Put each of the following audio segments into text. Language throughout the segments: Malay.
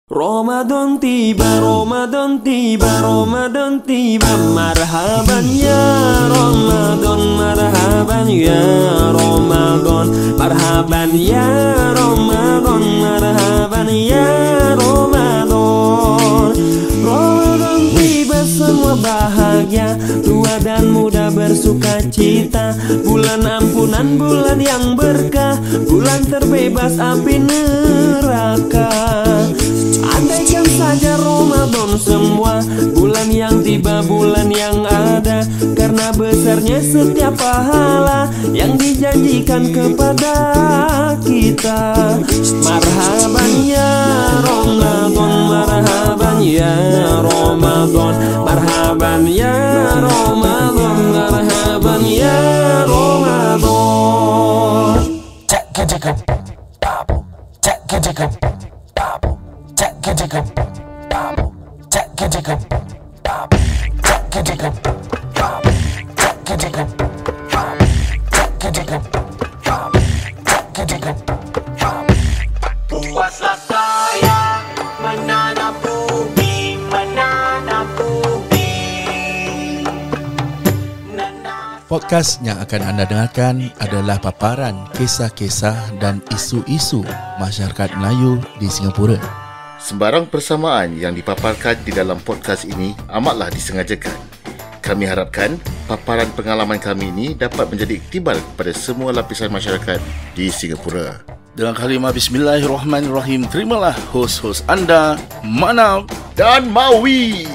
Ramadan tiba, Ramadan tiba, Ramadan tiba. Marhaban ya Ramadan, marhaban ya Ramadan, marhaban ya Ramadan, marhaban ya Ramadan. Ramadan tiba, semua bahagia, tua dan muda bersuka cita. Bulan ampunan, bulan yang berkah, bulan terbebas api neraka. Andaikan saja Ramadan semua, bulan yang tiba, bulan yang ada, karena besarnya setiap pahala yang dijanjikan kepada kita. Marhaban ya Ramadan, marhaban ya Ramadan, marhaban ya Ramadan, marhaban ya Ramadan. Cek kejekep, babum. Cek kejekep, babum. Cek kejekep, babum. Cek kejekep, babum. Cek kejekep, babum. Cek kejekep, babum. Cek kejekep, babum. Cek kejekep, babum. Puaslah saya menanam bumi, menanam bumi. Podcast yang akan anda dengarkan adalah paparan kisah-kisah dan isu-isu masyarakat Melayu di Singapura. Sembarang persamaan yang dipaparkan di dalam podcast ini amatlah disengajakan. Kami harapkan paparan pengalaman kami ini dapat menjadi iktibar kepada semua lapisan masyarakat di Singapura. Dengan kalimah Bismillahirrahmanirrahim, terimalah hos-hos anda, Manaf Dan Maui.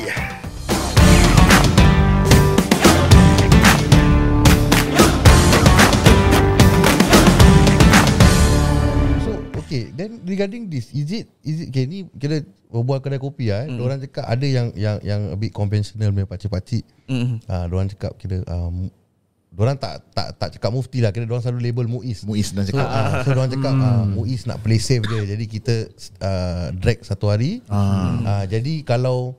Okay, then regarding this, is it okay, ni kira berbual kedai kopi orang cakap ada yang a bit conventional punya pakcik-pakcik. Diorang cakap kira diorang tak cakap mufti lah, kira diorang selalu label Muiz dan cakap. So diorang cakap Muiz nak play safe je. Jadi kita drag satu hari. Jadi kalau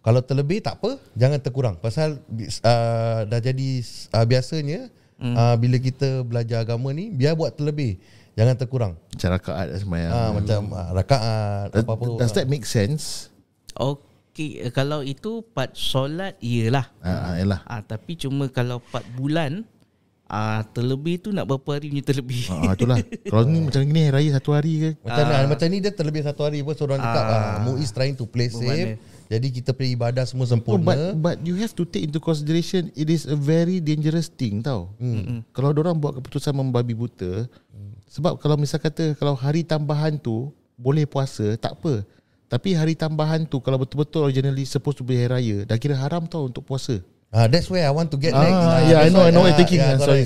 terlebih tak apa, jangan terkurang. Pasal dah jadi biasanya bila kita belajar agama ni, biar buat terlebih, jangan terkurang. Macam rakaat semayang. Macam rakaat apa-apa. Does that make sense? Okey, kalau itu part solat iyalah. Yalah. Tapi cuma kalau part bulan terlebih tu nak berapa hari punya terlebih. Itulah. Kalau ni macam ni hari raya satu hari ke? Macam ni dia terlebih satu hari pun. So orang cakap Muiz trying to play safe. Jadi kita pergi ibadah semua sempurna. But you have to take into consideration, it is a very dangerous thing tau. Kalau orang buat keputusan membabi buta, sebab kalau misal kata kalau hari tambahan tu boleh puasa, tak apa. Tapi hari tambahan tu kalau betul-betul originally supposed to be hari raya, dah kira haram tau untuk puasa. That's where I want to get next. I know what you're thinking. Sorry.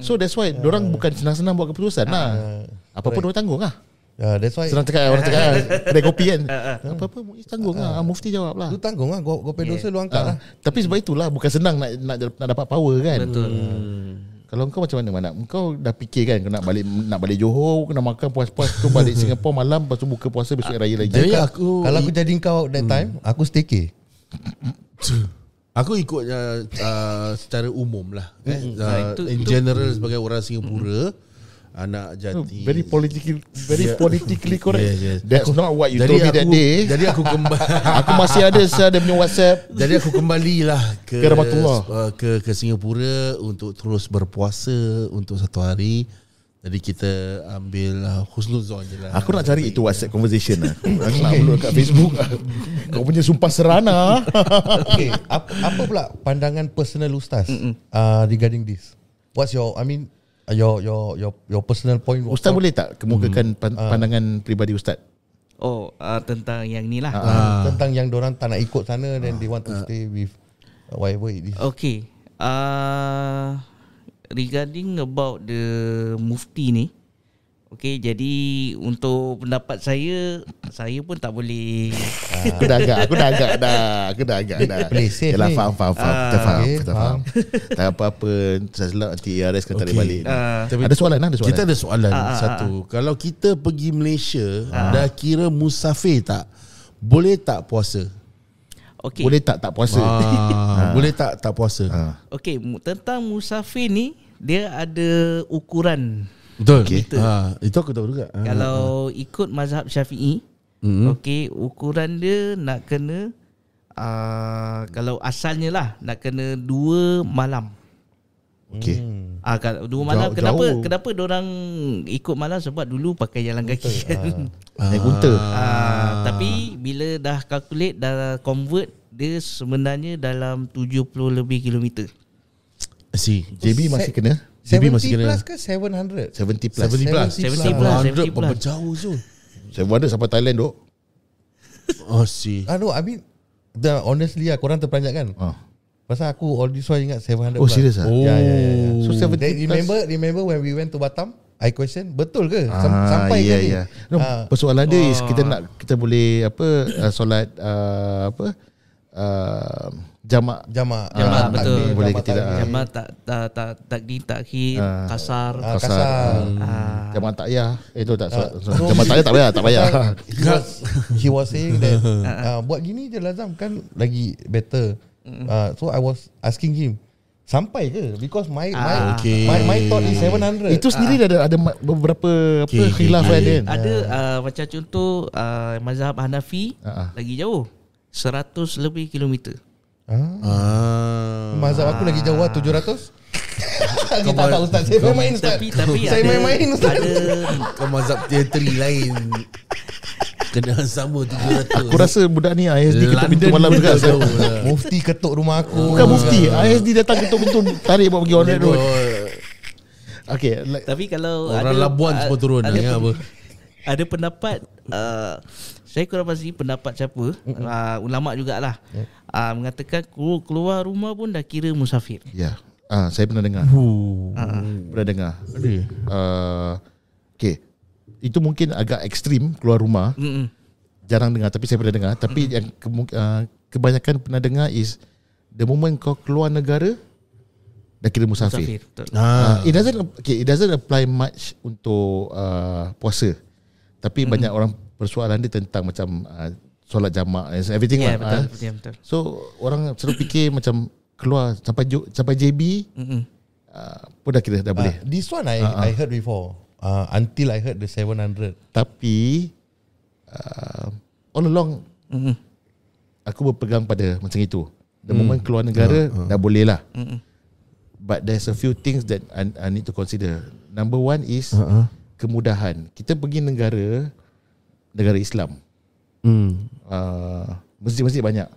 So that's why dorang bukan senang-senang buat keputusan lah. Apa-apa dorang tanggung lah. That's why senang cakap orang cakap kedai kopi kan. Apa-apa Muiz tanggung lah. Mufti jawab lah. lu tanggung lah, gope dosa lu angkat lah. Tapi sebab itulah bukan senang nak dapat power kan. Betul. Kalau kau macam mana? Kau dah fikir kan kau nak balik Johor, kau nak makan puas-puas tu balik Singapura malam, lepas tu buka puasa besok raya lagi. Jadi kalau aku jadi kau that time, aku staycay. Aku ikutnya secara umum lah in itu general sebagai orang Singapura, anak jati. Very politically correct. Yes. That's not what you told me that day. Jadi aku kembali. Aku masih ada dia punya WhatsApp. Jadi aku kembalilah ke Rahmatullah. ke Singapura untuk terus berpuasa untuk satu hari. Jadi kita ambil husnuzon je lah. Aku nak cari itu WhatsApp conversation lah. Aku nak upload kat Facebook. Kau punya sumpah serana. Okay, apa pula pandangan personal Ustaz regarding this? What's your your personal point? Ustaz boleh tak kemukakan pandangan peribadi Ustaz? Tentang yang ni lah. Tentang yang dorang tak nak ikut sana, then they want to stay with whatever it is. Okay. Regarding about the mufti ni, okay, jadi untuk pendapat saya pun tak boleh. Aku dah agak dah. Play safe Yalah, ni. faham. Kita faham. Tak apa-apa. Saya nanti ARS kata tarik balik. Ada soalan? Kita ada soalan satu. Kalau kita pergi Malaysia, dah kira musafir tak? Boleh tak puasa? Okay. Boleh tak puasa? Boleh tak puasa? Okay, tentang musafir ni, dia ada ukuran. Betul. Okay. Itu aku tahu juga. Kalau ikut mazhab Syafi'i, Okey, ukuran dia nak kena kalau asalnya lah nak kena 2 malam. Okey. Kalau 2 malam Jauh. kenapa diorang ikut malam sebab dulu pakai jalan kaki kan. Naik unta. Tapi bila dah calculate, dah convert, dia sebenarnya dalam 70 lebih kilometer. Si JB masih kena. JB 70 masih kena. plus ke 700? 70 plus. 70 plus 70 plus. 100 berapa jauh Zul? Saya wonder sampai Thailand duk. Oh si No, I mean honestly lah, korang terperanjat kan? Pasal aku all this while ingat 700 Oh, plus. serious ah? Ya. So 70 Then plus. remember when we went to Batam, I question, betul ke? Sampai ya, ke ni? ya. No, persoalan dia is kita boleh solat jamak. Jamak betul. Boleh ke tidak? Jamak takdim takhir, kasar. Kasar. Jamak takyah. Itu tak solat. Jamak takyah tak payah. He was saying that buat gini je Lazam kan lagi better. So I was asking him, sampai ke? Because my thought is 700. Itu sendiri ada beberapa khilaf kan. Ada macam contoh mazhab Hanafi lagi jauh, 100 lebih kilometer. Mazhab aku lagi jauh 700. Kita tak tahu Ustaz. Saya main Ustaz. Tapi Saya main Ustaz. ada kau mazhab teatri lain. Kena sama 700. Aku rasa budak ni ISD ketuk pintu London malam pun juga. dah jauh lah. Mufti ketuk rumah aku. Bukan mufti, ISD datang ketuk pintu tarik bawa pergi on road. Okay, Tapi kalau Orang ada, Labuan semua turun ada, ya, apa? ada pendapat saya kurang pasti pendapat siapa, ulama' jugalah, mengatakan keluar rumah pun dah kira musafir. ya. Saya pernah dengar. Pernah dengar. Okay. Itu mungkin agak ekstrim keluar rumah. Jarang dengar tapi saya pernah dengar. Tapi yang kebanyakan pernah dengar is the moment kau keluar negara dah kira musafir. Betul. It doesn't apply much untuk puasa. Tapi banyak orang persoalan dia tentang macam solat jamak and everything Ya, lah. betul. So orang selalu fikir macam keluar sampai JB pun dah kira dah boleh. This one I heard before. Until I heard the 700. Tapi all along aku berpegang pada macam itu. The moment keluar negara dah boleh lah. But there's a few things that I need to consider. Number one is kemudahan. Kita pergi negara Islam. Masjid-masjid banyak.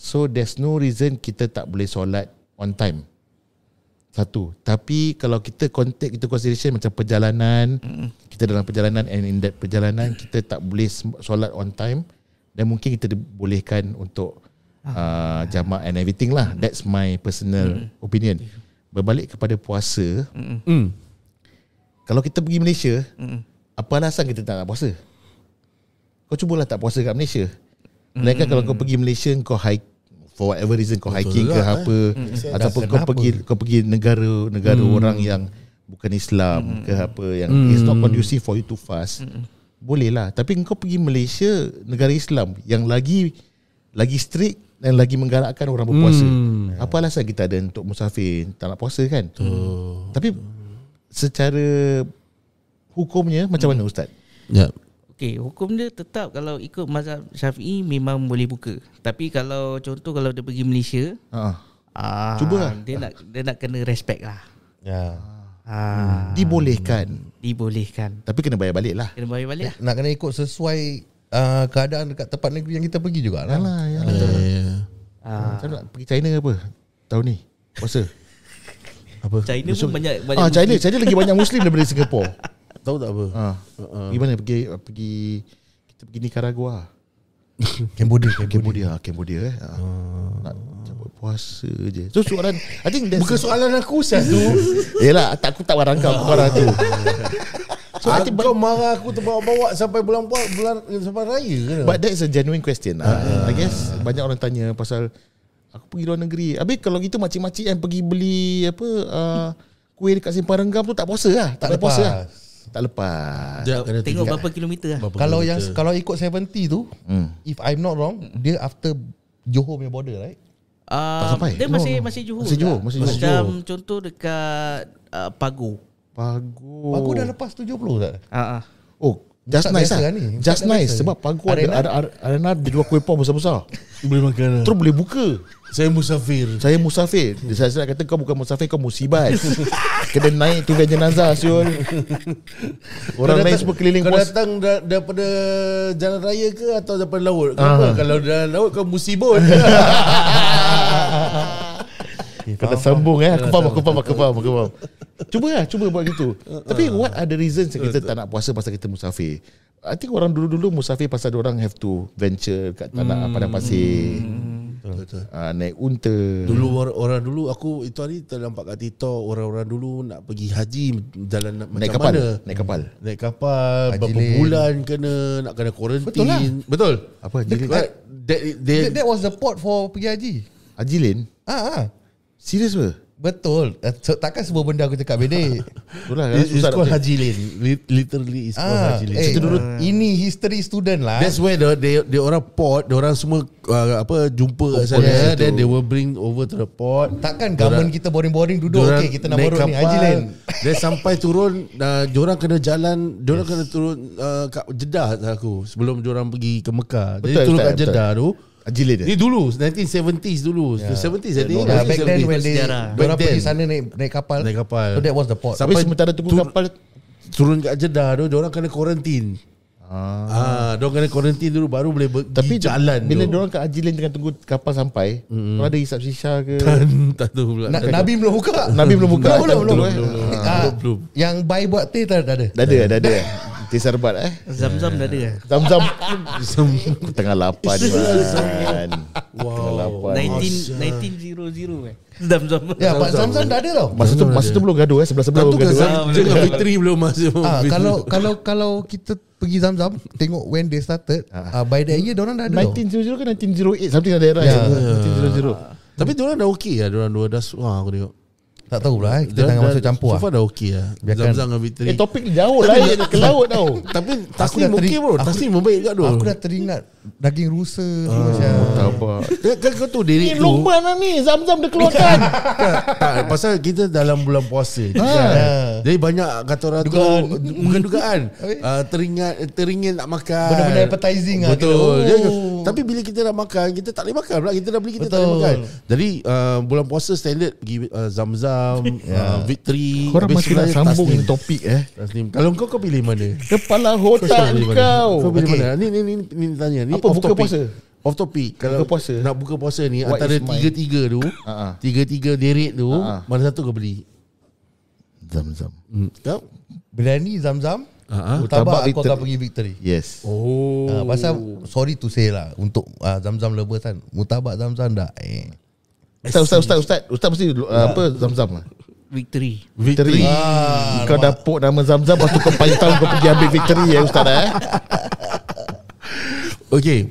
So there's no reason kita tak boleh solat on time. Satu. Tapi kalau kita consideration macam perjalanan, kita dalam perjalanan and in that perjalanan kita tak boleh solat on time, dan mungkin kita dibolehkan untuk jamak and everything lah. That's my personal opinion. Berbalik kepada puasa, kalau kita pergi Malaysia, apa alasan kita tak nak puasa? Kau cubalah tak puasa kat Malaysia. Melainkan kalau kau pergi Malaysia, kau hike for whatever reason, kau hiking ke apa, ataupun kau pergi negara orang yang bukan Islam ke apa, yang it's not conducive for you to fast, boleh lah. Tapi kau pergi Malaysia, negara Islam yang lagi strict dan lagi menggalakkan orang berpuasa. Apa alasan kita ada untuk musafir tak nak puasa kan? Tapi secara hukumnya macam mana Ustaz? Ya. Okey, hukum dia tetap kalau ikut mazhab Syafi'i memang boleh buka. Tapi kalau contoh kalau dia pergi Malaysia, cubalah. Dia nak kena respect lah. Ya. Dibolehkan. Tapi kena bayar balik lah. Kena bayar balik lah. Nak kena ikut sesuai keadaan dekat tempat negeri yang kita pergi jugalah. Yalah. Saya nak pergi China ke apa tahun ni puasa. Apa? China pun banyak China lagi banyak Muslim daripada Singapura. Tahu tak apa? Pergi mana? Pergi kita pergi Nicaragua. Cambodia. Cambodia nak cabut puasa je. So soalan, I think that's Bukan soalan aku satu. Yelah, aku tak marah kau marah tu. So kau marah aku terbawa-bawa sampai bulan sampai raya ke? But that is a genuine question. I guess banyak orang tanya pasal aku pergi luar negeri. Habis kalau gitu makcik-makcik yang pergi beli kuih dekat Simpang Renggam tu tak puasa lah. Tak lepas lah. Tak lepas. Tengok berapa kilometer lah. Kalau ikut 70 tu, if I'm not wrong, dia after Johor punya border, right? sampai. Dia masih Johor. Masih Johor, masih Johor. Macam contoh dekat Pago. Pago Dah lepas 70 tak? Oh, Just Tak nice biasa lah ni. Just Tak nice biasa. Sebab pagar Arena dia jual kuih pau besar-besar. Boleh makan. Terus boleh buka. Saya musafir. Saya musafir. Saya nak kata kau bukan musafir, kau musibat. Kena naik tinggal jenazah siul. Orang lain semua keliling Kau pos. datang daripada jalan raya ke atau daripada laut? Kenapa? Kalau jalan laut kau musibut. Kena sambung Aku faham. Cuba buat gitu. Tapi what are the reasons kita tak nak puasa pasal kita musafir? I think orang dulu-dulu musafir pasal orang have to venture kat tanah padang pasir. Betul. Naik unta. Dulu orang dulu aku itu hari ternampak kat TikTok orang-orang dulu nak pergi haji jalan Naik macam kapal. mana? Naik kapal. Haji Berapa Lane. bulan nak kena kuarantin. Betul. Apa Haji Lane? That was the port for pergi haji. Haji Lane? Serius ke? Betul. Takkan semua benda aku cakap bedek. Itulah It's called Haji Lane. Literally it's called Haji Lane. Kita dulu ini history student lah. That's where they orang port, they orang semua jumpa kat Kumpul sana, kat situ. then they will bring over to the port. Takkan government kita boring-boring duduk. Diorang Okay, kita nak naik borong ni Haji Lane. Then sampai turun, diorang kena jalan, diorang kena turun kat Jeddah aku sebelum diorang pergi ke Mekah. Jadi Betul, turun Ustaz, kat Jeddah tu. Haji Lane Ni dulu 1970s dulu. 70s I think. Back then when Sejarah. diorang Back pergi then. sana naik kapal. Naik kapal. So that was the port. Tapi sementara tunggu kapal turun kat Jeddah tu, diorang kena kuarantin. Diorang kena kuarantin dulu baru boleh Tapi jalan bila tu. diorang kat Haji Lane tengah tunggu kapal sampai, kalau ada hisap shisha ke? Tak tahu pula. Nabi belum buka. Nabi belum buka. Belum. Belum. Yang buy buat teh tak ada. Dah ada. Teh sarbat Zam-zam dah ada. Zam-zam. Aku tengah lapan man. Tengah lapan. 1900 Zam-zam. Ya, Pak Zamzam dah ada tau. Masa tu belum gaduh sebelah-sebelah belum gaduh. Jangan Fitri belum masuk. Kalau kita pergi Zamzam tengok when they started, by that year diorang dah ada tau. 1900 ke 1908 something like that right? Ya. 1900. Tapi diorang dah okey lah. Diorang dua dah aku tengok. Tak tahu lah, kita jangan masuk campur So far dah okey lah. Biarkan. Zamzam dengan Fitri. Topik ni jauh lah ke laut tau. Tapi dah Tasnim okey bro. Tasnim membaik kat tu. Aku dah teringat daging rusa semua macam. Apa? Kan kau tu diri Ni tu. lomban lah ni, Zam-Zam dia keluarkan. Tak, pasal kita dalam bulan puasa. Jadi banyak kata orang tu bukan dugaan. Teringin nak makan. Benda-benda appetizing lah. Betul. Kita, Tapi bila kita nak makan, kita tak boleh makan pula. Kita dah beli, kita tak Betul. boleh makan. Jadi bulan puasa standard pergi Zam-Zam, Victory. Korang Habis masih nak sebenarnya sambung Tasnim. ni topik Tasnim. Kalau kau pilih mana? Kepala otak pilih mana? kau. Kau pilih Okay. mana? Ni tanya. Ni Apa, off buka topic. puasa? Off topic. Kalau Buka puasa. nak buka puasa ni What antara is my- tiga-tiga tu, tiga-tiga deret tu, mana satu kau beli? Zam-Zam. Kau? biryani Zamzam, Murtabak Murtabak aku Victory. akan pergi Victory. Yes. Pasal sorry to say lah, untuk Zamzam lovers kan, Murtabak Zamzam dah Ustaz mesti apa Zam-Zam. Victory. Victory. Kau dah pok nama Zam-Zam, lepas tu kau pantang kau pergi ambil Victory ya Ustaz Okay.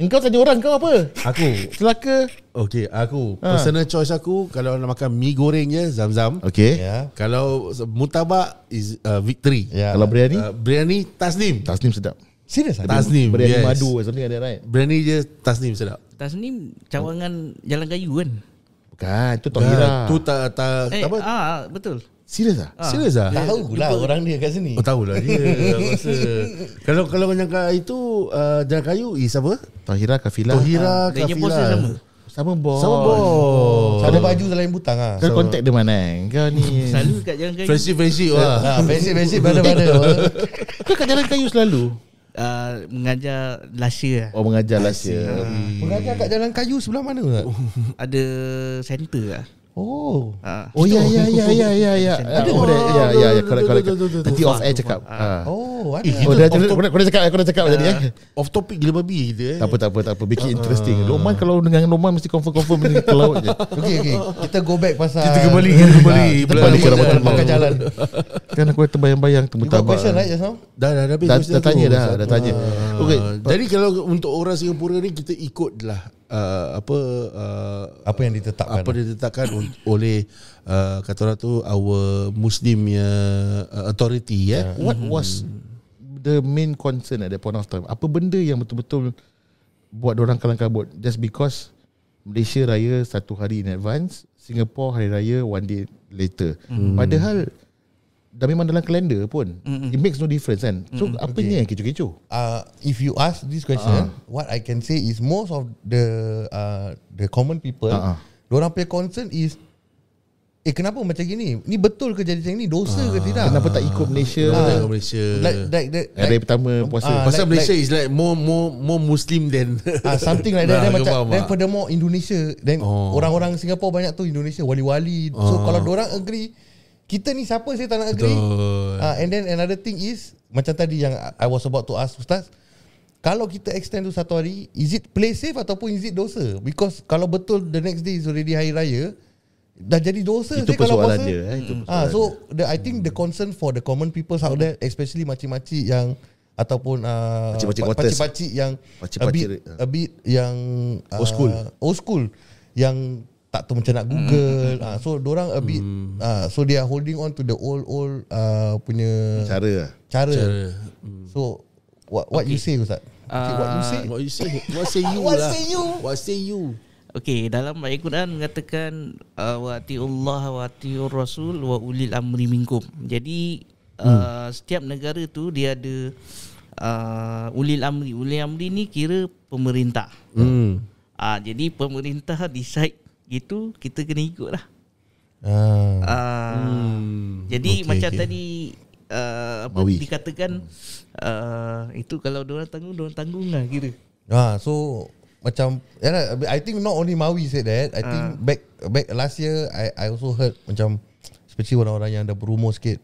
Engkau tanya orang kau apa? Aku. Celaka. Okay, aku personal choice aku kalau nak makan mi goreng je Zam-Zam. Okay. Ya. Kalau murtabak is Victory. Ya. Kalau biryani? Biryani Tasnim. Tasnim sedap. Serius ah? Tasnim. Biryani yes. madu something like that right? Biryani je Tasnim sedap. Tasnim cawangan Jalan Kayu kan? Bukan, itu Tohira. Tu tak apa? Betul. Serius ah? Serius ah? Tahu lah orang dia kat sini. Oh tahulah dia aku rasa. Kalau kau nyangka itu Jalan Kayu apa? Tohira Kafilah. Tohira Dia punya pose Kafilah. sama. Sama bos. Sama bos. Ada baju selain butang ah. Kau kontak dia mana? Kau ni. Selalu kat Jalan Kayu. Friendship lah. Basic mana-mana. Kau kat Jalan Kayu selalu? Mengajar last year. Oh mengajar last year. Mengajar kat Jalan Kayu sebelah mana Ustaz? Ada center lah. Oh. Oh ya. Ada benda. Ya. Correct. Nanti off air cakap. Oh, ada. Oh dah kau dah cakap tadi Off topic gila babi kita Tak apa. Bikin interesting. Roman kalau dengan Roman mesti confirm ni ke laut je. Okay. Kita go back pasal Kita kembali. Kita balik ke Ramadan makan jalan. Kan aku terbayang-bayang tu You got murtabak. question right just now? Dah Dah tanya dah tanya. Okay. Jadi kalau untuk orang Singapura ni kita ikutlah Apa yang ditetapkan? apa ditetapkan oleh kata orang tu our Muslim authority What was the main concern at that point of time? Apa benda yang betul-betul buat orang kalang kabut? Just because Malaysia raya satu hari in advance, Singapore hari raya one day later. Padahal dah memang dalam kalender pun. It makes no difference kan. So apa ni yang kecoh-kecoh? If you ask this question, what I can say is most of the common people, diorang punya concern is, kenapa macam gini? Ni betul ke jadi macam ni? Dosa ke tidak? Kenapa tak ikut Malaysia? Tengok Malaysia. Hari pertama puasa. Pasal Malaysia is like more Muslim than something like that. Nah, Then kau faham macam, then tak? furthermore Indonesia, then orang-orang Singapore banyak tu Indonesia wali-wali. So kalau diorang agree, kita ni siapa saya tak nak agree? And then another thing is, macam tadi yang I was about to ask Ustaz, kalau kita extend tu satu hari, is it play safe ataupun is it dosa? Because kalau betul the next day is already hari raya, dah jadi dosa. Itu kalau persoalan puasa. dia. Itu persoalan So I think the concern for the common people out there, especially makcik-makcik yang ataupun Pakcik-pakcik quarters. pakcik-pakcik yang Pakcik-pakcik, a bit yang old school yang tak tahu macam nak Google. So dorang a bit so they are holding on to the old punya cara. So what you say, Ustaz? What you say? What you say? What say you What lah? say you? What say you? Okey, dalam ayat Quran mengatakan wa atiullah wa atiur rasul wa ulil amri minkum. Jadi setiap negara tu dia ada ulil amri. Ulil amri ni kira pemerintah. Jadi pemerintah decide gitu, kita kena ikut lah. Jadi macam tadi apa Mawi. dikatakan itu kalau diorang tanggung lah kira. So macam I think not only Mawi said that. I think back last year I also heard macam especially orang-orang yang dah berumur sikit.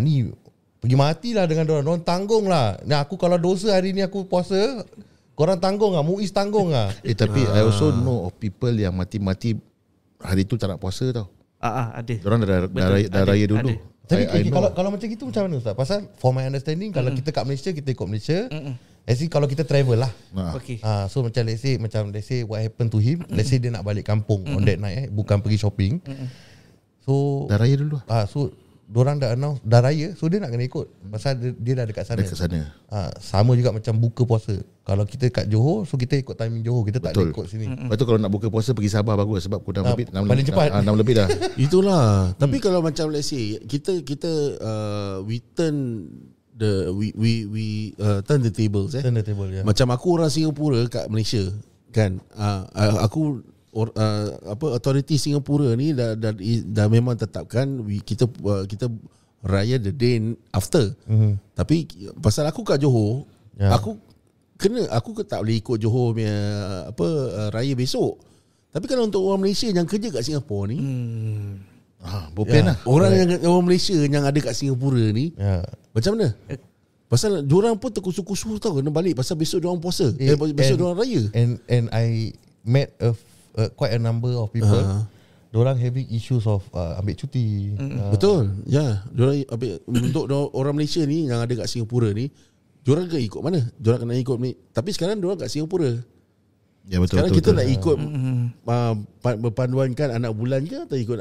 Ni pergi matilah dengan diorang tanggung lah. Nah, aku kalau dosa hari ni aku puasa, korang tanggung lah, Muiz tanggung lah. Tapi I also know of people yang mati-mati hari tu tak nak puasa tau. Ada. Diorang dah raya dulu. Tapi I know. kalau macam gitu macam mana, Ustaz? Pasal for my understanding, kalau kita kat Malaysia, kita ikut Malaysia. Actually kalau kita travel lah. Okey. So macam let's say what happened to him. Let's say dia nak balik kampung on that night, bukan pergi shopping. So Dah raya dulu. so dorang dah announce dah raya, so dia nak kena ikut pasal dia dah dekat sana. Dekat sana. Sama juga macam buka puasa. Kalau kita kat Johor, so kita ikut timing Johor, kita tak Betul. ada ikut sini. Lepas tu kalau nak buka puasa pergi Sabah bagus sebab aku 6 lebih. paling cepat. 6 lebih dah. Itulah. Tapi kalau macam let's say kita we turn turn the tables Turn the table, ya. Macam aku orang Singapura kat Malaysia kan. Aku authority Singapura ni dah memang tetapkan kita raya the day after. Tapi pasal aku kat Johor, aku tak boleh ikut Johor punya raya besok. Tapi kalau untuk orang Malaysia yang kerja kat Singapura ni, Bopen lah. orang Malaysia yang ada kat Singapura ni, macam mana? Pasal diorang pun terkusu-kusu tau kena balik pasal besok diorang puasa. Besok diorang raya. And I met quite a number of people. Diorang having issues of ambil cuti. Betul. Ya, diorang untuk orang Malaysia ni yang ada kat Singapura ni, diorang kena ikut mana? Diorang kena ikut ni. Tapi sekarang diorang kat Singapura. Ya betul. Sekarang betul, kita betul. nak ikut berpanduankan anak bulan ke atau ikut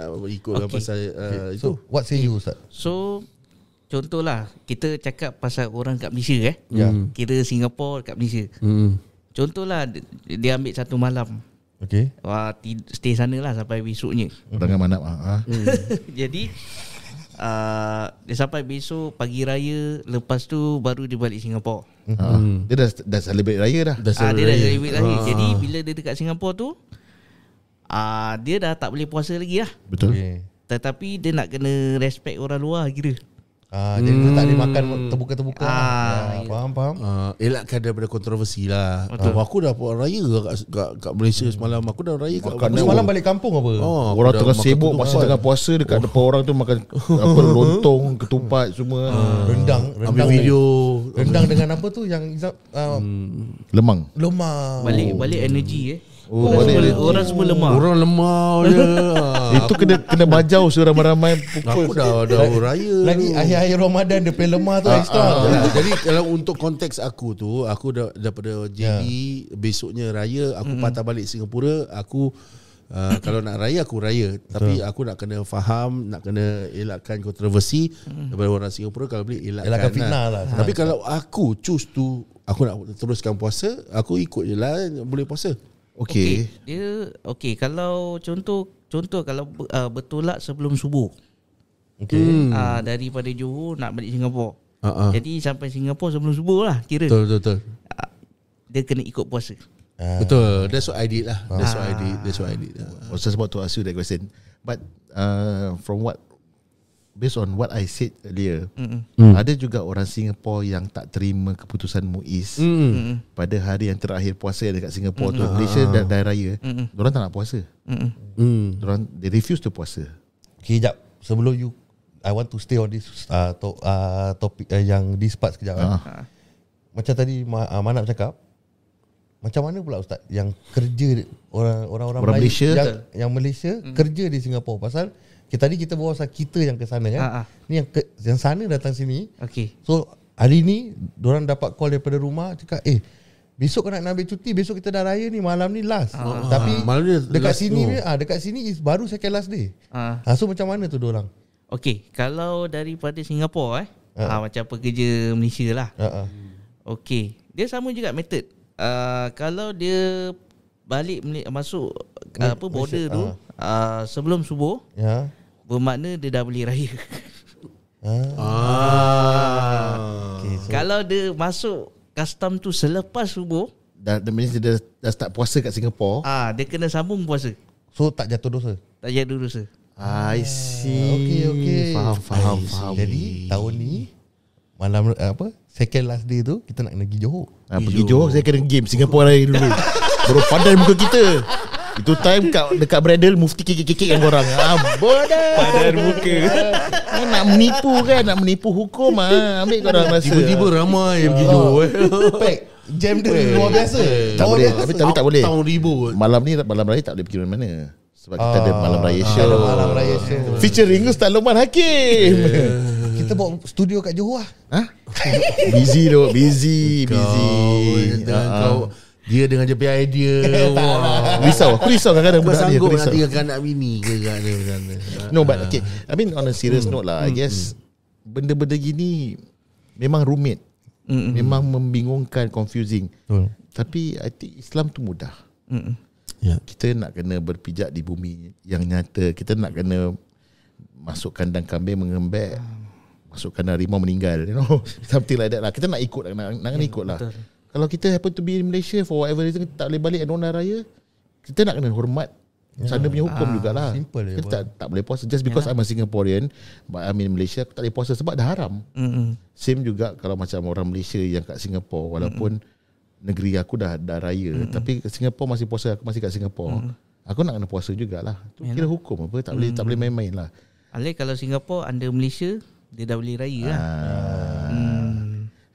pasal itu. So what say you, Ustaz? So contohlah kita cakap pasal orang kat Malaysia kira Singapore kat Malaysia. Contohlah dia ambil satu malam. Okay. Stay sana lah sampai besoknya. Jangan manap. Jadi dia sampai besok pagi raya, lepas tu baru dia balik Singapore. Dia dah celebrate raya dah. Dia dah celebrate raya. Jadi bila dia dekat Singapore tu dia dah tak boleh puasa lagi lah. Betul. Tetapi dia nak kena respect orang luar kira. Jadi dia tak boleh makan terbuka-terbuka. Faham. Elakkan daripada kontroversi lah. Aku dah buat raya kat Malaysia semalam. Aku dah raya kat Semalam balik kampung apa? Orang tengah sibuk masa tengah puasa dekat depan orang tu makan lontong, ketupat semua. Rendang ambil video. Rendang dengan apa tu yang Lemang. Balik energi Balik. orang semua lemah. Orang lemah je. Itu kena bajau ramai-ramai Aku dah raya. Lagi akhir-akhir Ramadan dia play lemah tu extra. Jadi kalau untuk konteks aku tu, aku daripada JB besoknya raya, aku patah balik Singapura. Aku kalau nak raya aku raya, tapi aku nak kena faham, nak kena elakkan kontroversi daripada orang Singapura. Kalau boleh elakkan fitnah lah. Tapi kalau aku choose tu, aku nak teruskan puasa, aku ikut je lah boleh puasa. Okey. Dia kalau contoh kalau bertolak sebelum subuh. Daripada Johor nak balik Singapura. Jadi sampai Singapura sebelum subuh lah kira. Betul. Dia kena ikut puasa. Betul. That's what I did lah. That's what I did. I was just about to ask you that question. But based on what I said earlier, ada juga orang Singapura yang tak terima keputusan MUIS pada hari yang terakhir puasa dekat Singapura tu, Malaysia dan Raya. Diorang tak nak puasa. Diorang they refuse to puasa. Okay, jap. Sebelum you, I want to stay on this topik yang this part sekejap. Macam tadi Manap cakap, macam mana pula Ustaz yang kerja orang Malaysia yang Malaysia kerja di Singapura? Pasal tadi kita bawa kita yang ke sana kan. Ni yang sana datang sini. Okay. So hari ni diorang dapat call daripada rumah cakap, besok kau nak ambil cuti, besok kita dah raya ni, malam ni last. Tapi dekat sini is baru second last day. So macam mana tu diorang? Okay, kalau daripada Singapura macam pekerja Malaysia lah. Okay, dia sama juga method. Kalau dia balik masuk border tu sebelum subuh, bermakna dia dah boleh raya. Okay, so kalau dia masuk custom tu selepas subuh, Dah start puasa kat Singapura, dia kena sambung puasa. so tak jatuh dosa. Tak jatuh dosa. I see. Okay. Faham. Jadi tahun ni malam second last day tu kita nak pergi Johor. Pergi Johor saya kena game Singapura Raya dulu. Baru pandai muka kita. Itu time dekat Bradle Mufti kekek-kekek yang korang. Bodoh. Pandai muka. Nak menipu hukum ambil korang rasa. Tiba-tiba ramai yang pergi Johor. Pack jam dia luar biasa. Tak boleh. Tapi tak boleh. Tahun ribut. Malam raya tak boleh pergi mana-mana. Sebab kita ada malam raya show. Malam raya show. Featuring Ustaz Lokman Hakim. Kita bawa studio kat Johor lah. Busy. Kau dia dengan je idea. Aku risau kadang-kadang budak dia. Sanggup Aku nak risau. tinggalkan anak bini ke kat dia sana. No, but okay, I mean on a serious note lah, I guess benda-benda gini memang rumit, memang membingungkan, confusing. Tapi I think Islam tu mudah. Kita nak kena berpijak di bumi yang nyata. Kita nak kena masuk kandang kambing mengembek, masuk kandang harimau meninggal, something like that lah. Kita nak ikut, nak kena ikut lah. Kalau kita happen to be in Malaysia for whatever reason, kita tak boleh balik Anona Raya, kita nak kena hormat sana punya hukum jugalah. Simple je. Kita tak boleh puasa just because I'm a Singaporean but I'm in Malaysia, aku tak boleh puasa sebab dah haram. Same juga kalau macam orang Malaysia yang kat Singapore, walaupun negeri aku dah raya, tapi Singapore masih puasa, aku masih kat Singapore, aku nak kena puasa jugalah. Tu kira hukum apa, tak boleh main-main lah. Kalau Singapore under Malaysia, dia dah boleh raya lah.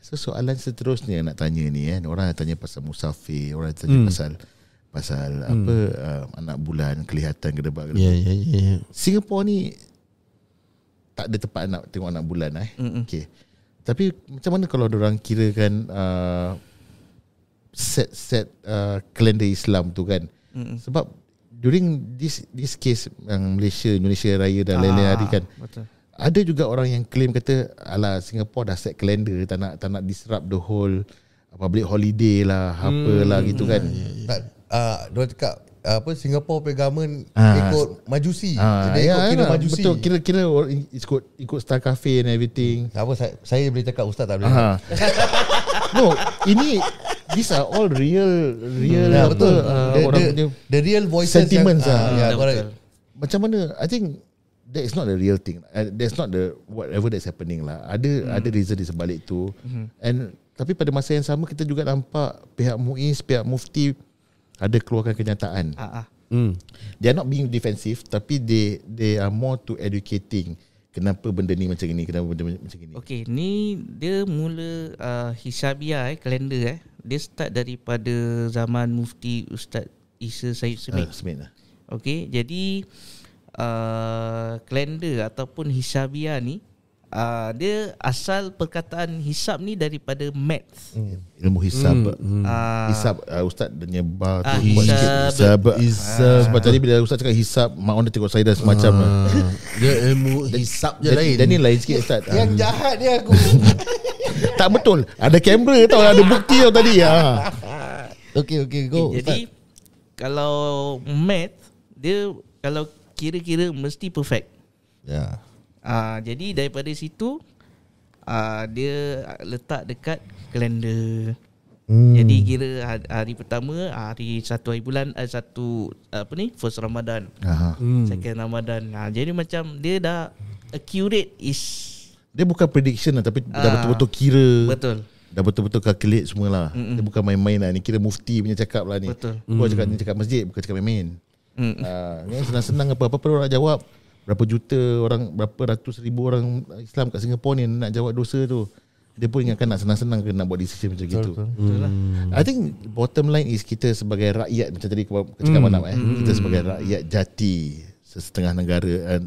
So soalan seterusnya nak tanya ni kan, orang tanya pasal musafir, orang tanya pasal apa anak bulan, kelihatan ke depan. Singapore ni tak ada tempat nak tengok anak bulan Okay. Tapi macam mana kalau orang kirakan set kalender Islam tu kan? Sebab during this case yang Indonesia Raya dan lain-lain hari kan, betul. ada juga orang yang claim kata alah Singapore dah set kalender, tak nak disrupt the whole public holiday lah, apalah gitu kan. Dia cakap Singapore punya government ikut majusi. Dia ikut kira majusi. Betul, kira ikut Star Cafe and everything. Apa saya boleh cakap, Ustaz tak boleh. No, these are all real betul. orang punya The real voices sentiments correct. Macam mana? I think that is not the real thing. That's not the whatever that's happening lah. Ada reason di sebalik tu. And tapi pada masa yang sama kita juga nampak pihak MUIS, pihak Mufti ada keluarkan kenyataan. They are not being defensive, tapi they are more to educating. Kenapa benda ni macam ni, kenapa benda macam ni. Okay, ni dia mula Hisabiah kalender dia start daripada zaman Mufti Ustaz Isa Said Semit. Okay, jadi kalender ataupun Hisabiah ni dia asal perkataan hisab ni daripada maths. Ilmu hisab. Hisab Ustaz dia nyebar tu buat hisab. Hisab. Sebab tadi bila Ustaz cakap hisab, mak on dia tengok saya dah semacam Dia ilmu hisab je lain. Dan ni lain sikit Ustaz. Yang jahat dia aku. Tak betul. Ada kamera tau, ada bukti tau tadi. Okay, go. Jadi kalau math dia kalau kira-kira mesti perfect. Jadi daripada situ dia letak dekat kalender. Jadi kira hari pertama, hari satu hari bulan, first Ramadan, second Ramadan. Jadi macam dia dah accurate Dia bukan prediction lah, tapi dah betul-betul kira. Betul. Dah betul-betul calculate semualah. Dia bukan main-main lah. Ni kira mufti punya cakap lah ni. Betul. Kau cakap ni cakap masjid, bukan cakap main-main. Yang senang-senang apa-apa orang nak jawab. Berapa juta orang, berapa ratus ribu orang Islam kat Singapura ni nak jawab dosa tu. Dia pun ingatkan nak senang-senang ke nak buat decision macam gitu. I think bottom line is kita sebagai rakyat, macam tadi kau cakap Manap, kita sebagai rakyat jati setengah negara,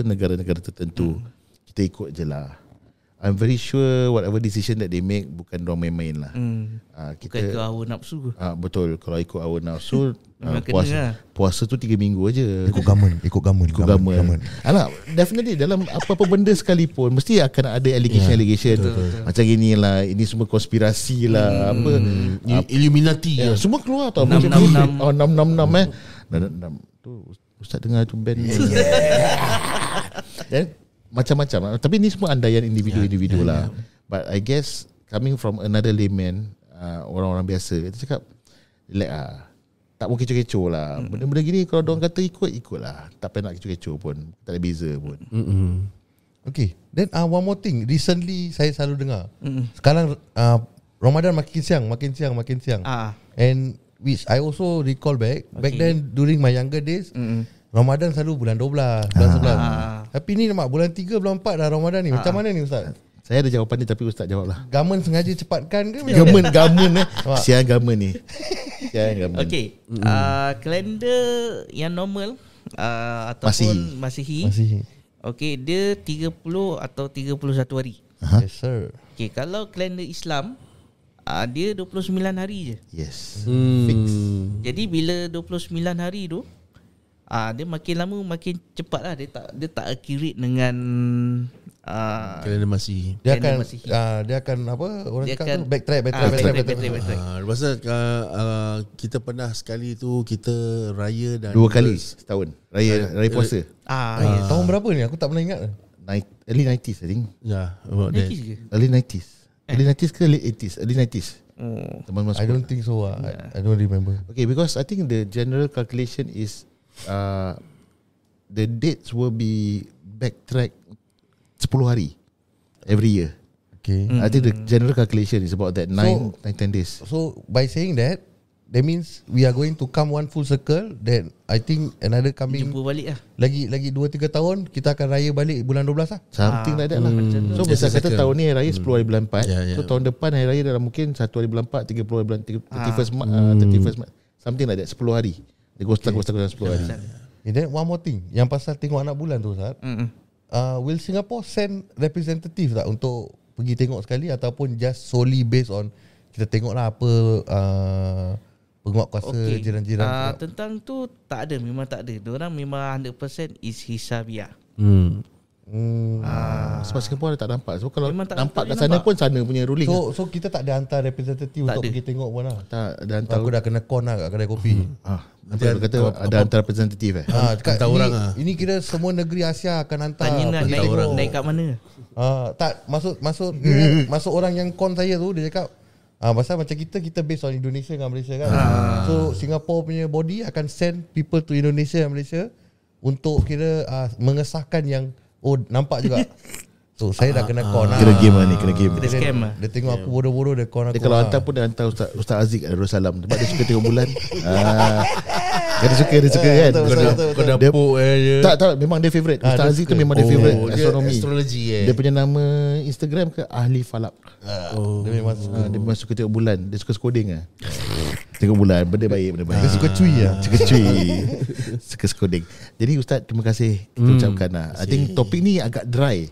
negara-negara tertentu, kita ikut je lah. I'm very sure whatever decision that they make bukan dorang main-main lah. Kita bukan ke hawa nafsu. Betul. Kalau ikut hawa nafsu, kena puasa tu 3 minggu aja. Ikut government. Alah, definitely dalam apa-apa benda sekalipun mesti akan ada allegation. Macam gini lah, ini semua konspirasi lah, Illuminati. Semua keluar tau. 666. 666 tu Ustaz dengar tu band. Dan macam-macam. Tapi ni semua andaian individu-individu lah. But I guess coming from another layman, orang-orang biasa, kita cakap relax lah, tak mau kecoh-kecoh lah. Benda-benda gini kalau diorang kata ikut lah. Tak payah nak kecoh-kecoh pun, tak ada beza pun. Okay. Then one more thing, recently saya selalu dengar, sekarang Ramadan makin siang. And which I also recall back then during my younger days, Ramadan selalu bulan 12, bulan 11. Tapi ni nampak bulan 3, bulan 4 dah Ramadan ni. Macam mana ni Ustaz? Saya ada jawapan ni, tapi Ustaz jawab lah. Government sengaja cepatkan ke? Gamen Siang gamen ni. Okay. Kalender yang normal ataupun Masihi. Okay, dia 30 atau 31 hari. Yes sir. Okay, kalau kalender Islam, dia 29 hari je. Yes. Fix. Jadi bila 29 hari tu, dia makin lama makin cepat lah. Dia tak accurate dengan Kalender Masihi. Dia akan apa? Orang dia cakap akan tu backtrack. Lepas tu kita pernah sekali tu kita raya dan 2 kali setahun. Raya puasa. Tahun berapa ni? Aku tak pernah ingat. Early 90s I think. about that. Early 90s. Early 90s ke late 80s? Early 90s. Teman masuk. I don't think so. I don't remember. Okay, because I think the general calculation is the dates will be backtrack 10 hari every year. Okay. I think the general calculation is about that 9-10 days. So by saying that means we are going to come one full circle. Then I think another coming jumpa balik lah. Lagi 2-3 tahun kita akan raya balik bulan 12 lah. Something like that lah. So Just misal a kata second. tahun ni hari raya 10 hari bulan 4. So yeah. tahun depan hari raya dalam mungkin 1 hari bulan 4, 30 hari bulan 31st March, something like that, 10 hari. Dia gostak 10 hari. And then one more thing, yang pasal tengok anak bulan tu Ustaz. Will Singapore send representative tak untuk pergi tengok sekali, ataupun just solely based on kita tengok lah apa penguatkuasa jiran-jiran? Tentang tu tak ada, memang tak ada. Diorang memang 100% is hisabiah. Sebab Singapura tak nampak. So kalau Memang tak nampak kat nampak. sana pun sana punya ruling. So kita tak ada hantar representative Tak untuk ada. pergi tengok pun lah. tak ada hantar. Aku dah kena con lah kat kedai kopi. Nanti dia kata ada hantar representatif Cakap hantar ini, orang lah. ini kira semua negeri Asia akan hantar Tanya nak pergi naik, tengok. naik kat mana? Tak masuk orang yang con saya tu, dia cakap pasal macam kita based on Indonesia dengan Malaysia kan. So Singapore punya body akan send people to Indonesia dan Malaysia untuk kira mengesahkan yang nampak juga. So saya dah kena con lah. Kena game lah ni, kena game. Kena scam lah. Dia tengok aku bodoh-bodoh, dia con aku. Dia kalau hantar pun dia hantar Ustaz Aziz Darussalam sebab dia suka tengok bulan. Dia suka kan. Kau dah Dia- pok je. Tak, memang dia favourite. Ustaz dia Aziz tu suka. memang dia favourite Dia astronomi. astrologi Dia punya nama Instagram ke Ahli Falak. Dia memang suka. Dia memang suka tengok bulan. Dia suka coding lah. Tengok bulan, benda baik. Dia suka cuy lah. Suka cuy. Suka coding. Jadi Ustaz, terima kasih kita ucapkan lah. I think topik ni agak dry,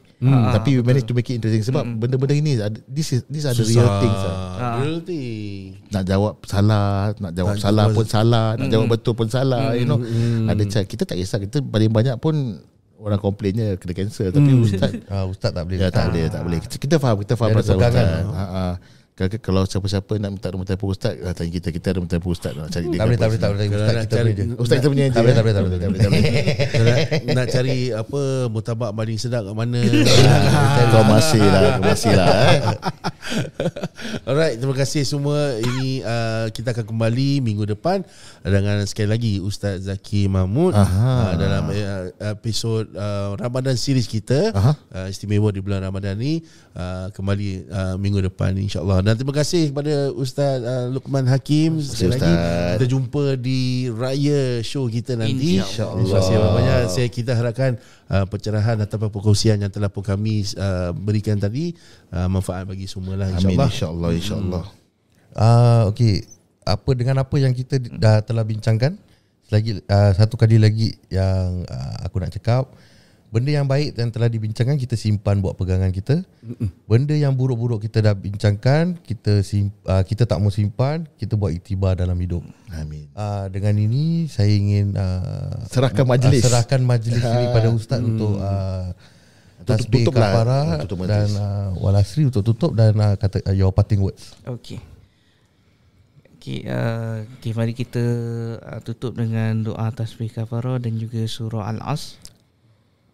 tapi we managed to make it interesting. Sebab benda-benda ini these are the real things lah. Real thing. Nak jawab salah, nak jawab salah pun salah, nak jawab betul pun salah, you know. Ada kita tak kisah. Kita paling banyak pun orang komplainnya kena cancel, tapi Ustaz Ustaz tak boleh. tak boleh. Kita faham Dia ada perasaan pegangan. Ustaz. Kalau siapa-siapa nak minta nombor telefon Ustaz, tanya kita ada nombor telefon Ustaz nak cari dia. Tak boleh Ustaz kita punya je. Ustaz kita punya je. Tak boleh. Nak cari apa mutabak paling sedap kat mana? Kau masih lah. Alright, terima kasih semua. Ini kita akan kembali minggu depan dengan sekali lagi Ustaz Zaki Mahmud dalam episod Ramadan series kita, istimewa di bulan Ramadan ni, kembali minggu depan insya-Allah. Dan terima kasih kepada Ustaz Luqman Hakim. Sekali lagi kita jumpa di Raya Show kita nanti insya-Allah. Terima kasih banyak. Kita harapkan pencerahan atau perkongsian yang telah pun kami berikan tadi manfaat bagi semua lah insya-Allah. InsyaAllah. Okey, dengan apa yang kita dah telah bincangkan, selagi satu kali lagi yang aku nak cakap, benda yang baik yang telah dibincangkan kita simpan buat pegangan kita. Benda yang buruk-buruk kita dah bincangkan, kita tak mau simpan, kita buat iktibar dalam hidup. Amin. Dengan ini saya ingin serahkan majlis ini pada Ustaz untuk tasbih kafarah dan walasri untuk tutup dan kata your parting words. Okey, mari kita tutup dengan doa tasbih kafarah dan juga surah Al-As.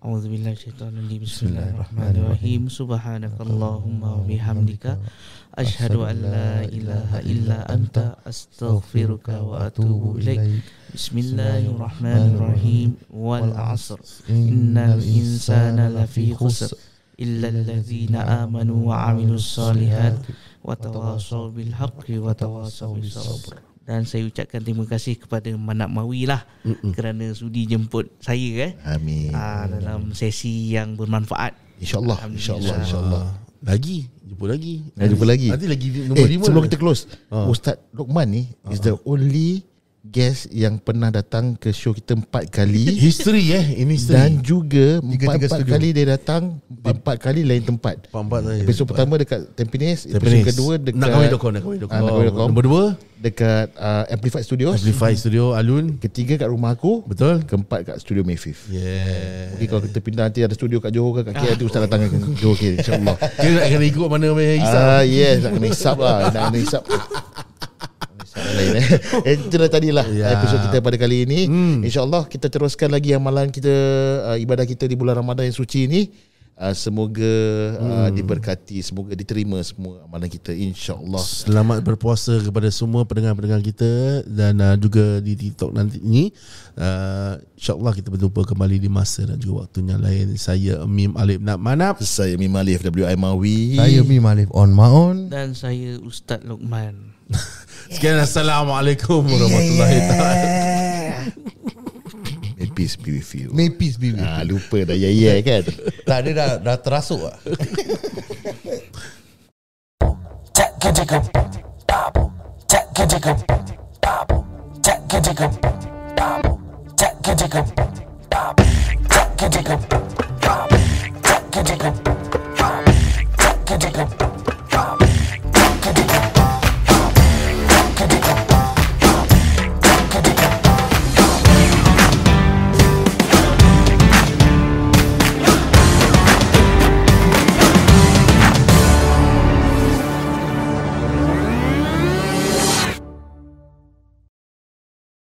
A'udzubillahi minasyaitonir rajim. Bismillahirrahmanirrahim. Subhanakallahumma wa bihamdika asyhadu an la ilaha illa anta astaghfiruka wa atubu ilaik. Bismillahirrahmanirrahim. Wal 'asr innal insana lafi khusr illa allazina amanu wa 'amilus solihat wa tawassaw bil haqqi wa tawassaw bis sabr. Dan saya ucapkan terima kasih kepada Manap Mawi lah kerana sudi jemput saya Amin. Dalam sesi yang bermanfaat. InsyaAllah. Lagi jumpa lagi. Nanti lagi nombor 5. Sebelum kita close, Ustaz Luqman ni is the only guest yang pernah datang ke show kita 4 kali. History ini history. Dan juga 4 studio. kali dia datang 4 kali lain tempat. 4 Episod pertama dekat Tampines, episod kedua dekat Nak Kahwin Dokon. Nombor 2 dekat Amplified Studios. Amplify Studio Alun. Ketiga kat rumah aku. Betul. Keempat kat studio Mayfifth. Yeah. Okay, kalau kita pindah nanti ada studio kat Johor ke kat KL, nanti Ustaz datang ke Johor, okay, insyaAllah. Kita nak kena ikut mana yang hisap. Yes, nak kena hisap lah. Itulah tadilah episod kita pada kali ini. InsyaAllah kita teruskan lagi amalan kita, ibadah kita di bulan Ramadan yang suci ini. Semoga diberkati, semoga diterima semua amalan kita, insyaAllah. Selamat berpuasa kepada semua pendengar-pendengar kita. Dan juga di TikTok nanti ni, InsyaAllah kita berjumpa kembali di masa dan juga waktu yang lain. Saya Mim Alif Nak Manap. Saya Mim Alif WI Mawi. Saya Mim Alif On Maon. Dan saya Ustaz Luqman. Sekian, Assalamualaikum warahmatullahi taala. May peace be with you. May peace be with you. Lupa dah kan. Tak, dia dah terasuk lah. Check